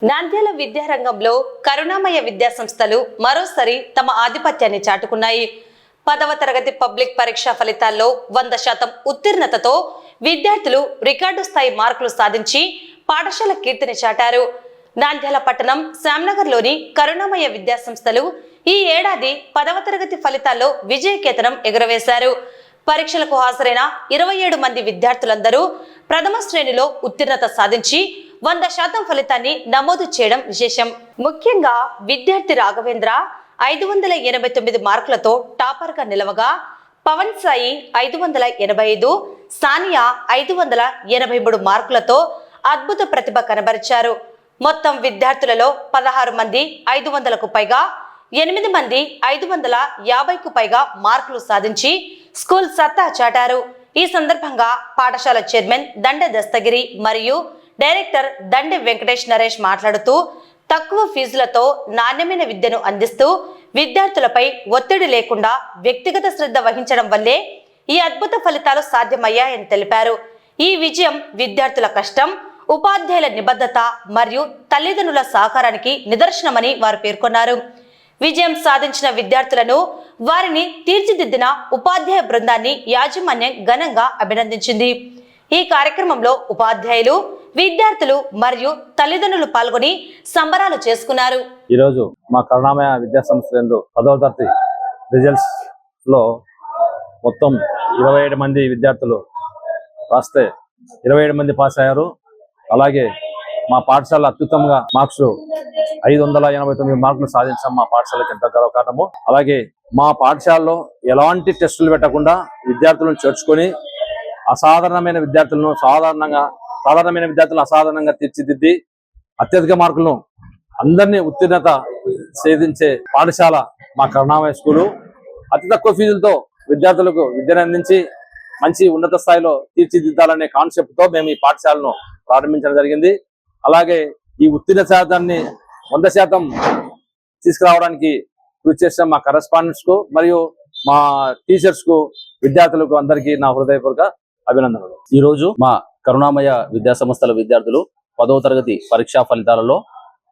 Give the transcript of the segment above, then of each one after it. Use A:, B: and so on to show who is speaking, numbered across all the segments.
A: నంద్యాల విద్యారంగంలో కరుణామయ విద్యా సంస్థలు మరోసారి తమ ఆధిపత్యాన్ని చాటుకున్నాయి. 10వ తరగతి పబ్లిక్ పరీక్షా ఫలితాల్లో 100% ఉత్తీర్ణతతో విద్యార్థులు రికార్డు స్థాయి మార్కులు సాధించి పాఠశాల కీర్తిని చాటారు. నంద్యాల పట్టణం శ్యామ్నగర్లోని కరుణామయ విద్యా సంస్థలు ఈ ఏడాది 10వ తరగతి ఫలితాల్లో విజయకేతనం ఎగురవేశారు. పరీక్షలకు హాజరైన 27 మంది విద్యార్థులందరూ ప్రథమ శ్రేణిలో ఉత్తీర్ణత సాధించి 100% ఫలితాన్ని నమోదు చేయడం విశేషం. ముఖ్యంగా విద్యార్థి రాఘవేంద్ర 589 మార్కులతో టాపర్ గా నిలవగా, పవన్ సాయి 585, సానియా 583 మార్కులతో అద్భుత ప్రతిభ కనబరిచారు. మొత్తం విద్యార్థులలో 16 మంది 500కు పైగా, 8 మంది 550కు పైగా మార్కులు సాధించి స్కూల్ సత్తా చాటారు. ఈ సందర్భంగా పాఠశాల చైర్మన్ దండె దస్తగిరి మరియు డైరెక్టర్ దండె వెంకటేష్ నరేష్ మాట్లాడుతూ, తక్కువ ఫీజులతో నాణ్యమైన విద్యను అందిస్తూ విద్యార్థులపై ఒత్తిడి లేకుండా వ్యక్తిగత శ్రద్ధ వహించడం వల్లే ఈ అద్భుత ఫలితాలు సాధ్యమయ్యాయని తెలిపారు. ఈ విజయం విద్యార్థుల కష్టం, ఉపాధ్యాయుల నిబద్ధత మరియు తల్లిదండ్రుల సహకారానికి నిదర్శనమని వారు పేర్కొన్నారు. విజయం సాధించిన విద్యార్థులను, వారిని తీర్చిదిద్దిన ఉపాధ్యాయ బృందాన్ని యాజమాన్యం ఘనంగా అభినందించింది. ఈ కార్యక్రమంలో ఉపాధ్యాయులు, విద్యార్థులు మరియు తల్లిదండ్రులు పాల్గొని సంబరాలు చేసుకున్నారు.
B: ఈరోజు మా కరుణామయ విద్యా సంస్థ యందు 10వ తరగతి రిజల్ట్స్ లో మొత్తం 27 మంది విద్యార్థులు రాస్తే 27 మంది పాస్ అయ్యారు. అలాగే మా పాఠశాల అత్యుత్తమంగా మార్క్స్ 589 మార్కులు సాధించడం మా పాఠశాలకు ఎంత గర్వకారణము. అలాగే మా పాఠశాలలో ఎలాంటి టెస్టులు పెట్టకుండా విద్యార్థులను చేర్చుకొని అసాధారణమైన విద్యార్థులను అసాధారణంగా తీర్చిదిద్ది అత్యధిక మార్కులను అందరినీ ఉత్తీర్ణత సాధించే పాఠశాల మా కరుణామయ స్కూలు. అతి తక్కువ ఫీజులతో విద్యార్థులకు విద్యను అందించి మంచి ఉన్నత స్థాయిలో తీర్చిదిద్దాలనే కాన్సెప్ట్ తో మేము ఈ పాఠశాలను ప్రారంభించడం జరిగింది. అలాగే ఈ ఉత్తీర్ణ శాతాన్ని 100% తీసుకురావడానికి కృషి చేసిన మా కరెస్పాండెంట్స్ కు మరియు మా టీచర్స్ కు, విద్యార్థులకు అందరికీ నా హృదయపూర్వక అభినందనలు.
C: ఈ రోజు మా కరుణామయ విద్యా సంస్థల విద్యార్థులు 10వ తరగతి పరీక్షా ఫలితాలలో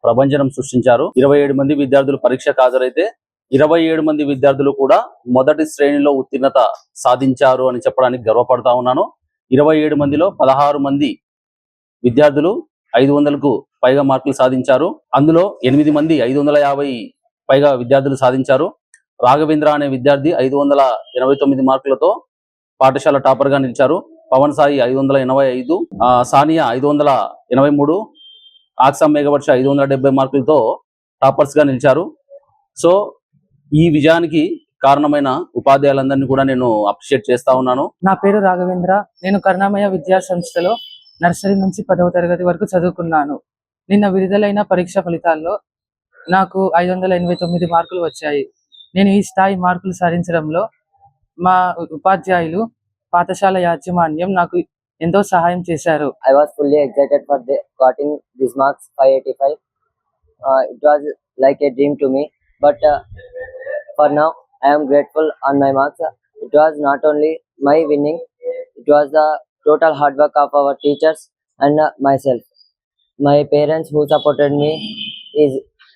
C: ప్రభంజనం సృష్టించారు. 27 మంది విద్యార్థులు పరీక్షకు హాజరైతే 27 మంది విద్యార్థులు కూడా మొదటి శ్రేణిలో ఉత్తీర్ణత సాధించారు అని చెప్పడానికి గర్వపడతా ఉన్నాను. 27 మందిలో 16 మంది విద్యార్థులు 500కు పైగా మార్కులు సాధించారు. అందులో 8 మంది 550 పైగా విద్యార్థులు సాధించారు. రాఘవేంద్ర అనే విద్యార్థి 589 మార్కులతో పాఠశాల టాపర్ గా నిలిచారు. పవన్ సాయి 585, సానియా 583, ఆక్సమ్ మేఘవర్ష 570 మార్కులతో టాపర్స్ గా నిలిచారు. సో ఈ విజయానికి కారణమైన ఉపాధ్యాయులందరినీ కూడా నేను అప్రిషియేట్ చేస్తా ఉన్నాను.
D: నా పేరు రాఘవేంద్ర. నేను కరుణామయ విద్యా సంస్థలో నర్సరీ నుంచి 10వ తరగతి వరకు చదువుకున్నాను. నిన్న విడుదలైన పరీక్ష ఫలితాల్లో నాకు 589 మార్కులు వచ్చాయి. నేను ఈ స్థాయి మార్కులు సాధించడంలో మా ఉపాధ్యాయులు, పాఠశాల యాజమాన్యం నాకు ఎంతో సహాయం చేశారు.
E: I was fully excited for getting these marks 585. It was like a dream to me, but for now I am grateful on my marks. It was not only my winning, it was the total hard work of our teachers and myself. My parents who supported me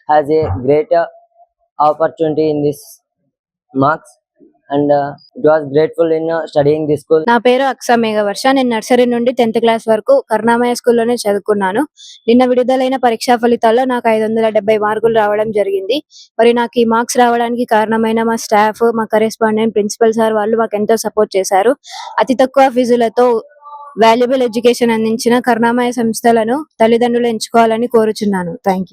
E: has a great opportunity in this marks, and it was grateful in studying this school.
F: నా పేరు ఆక్సమ్ మేఘవర్ష. నేను nursery నుండి 10th class వరకు కరుణామయ స్కూల్లోనే చదువుకున్నాను. నిన్న విడుదలైన పరీక్షా ఫలితాల్లో నాకు 570 మార్కులు రావడం జరిగింది. మరి నాకు ఈ మార్క్స్ రావడానికి కారణమైన మా స్టాఫ్, మా కరెస్పాండెంట్, ప్రిన్సిపల్ సార్ వాళ్ళు మాకు ఎంతో సపోర్ట్ చేశారు. అతి తక్కువ ఫీజులతో వాల్యుబుల్ ఎడ్యుకేషన్ అందించిన కరుణామయ సంస్థలను తల్లిదండ్రులు ఎంచుకోవాలని కోరుచున్నాను. Thank you.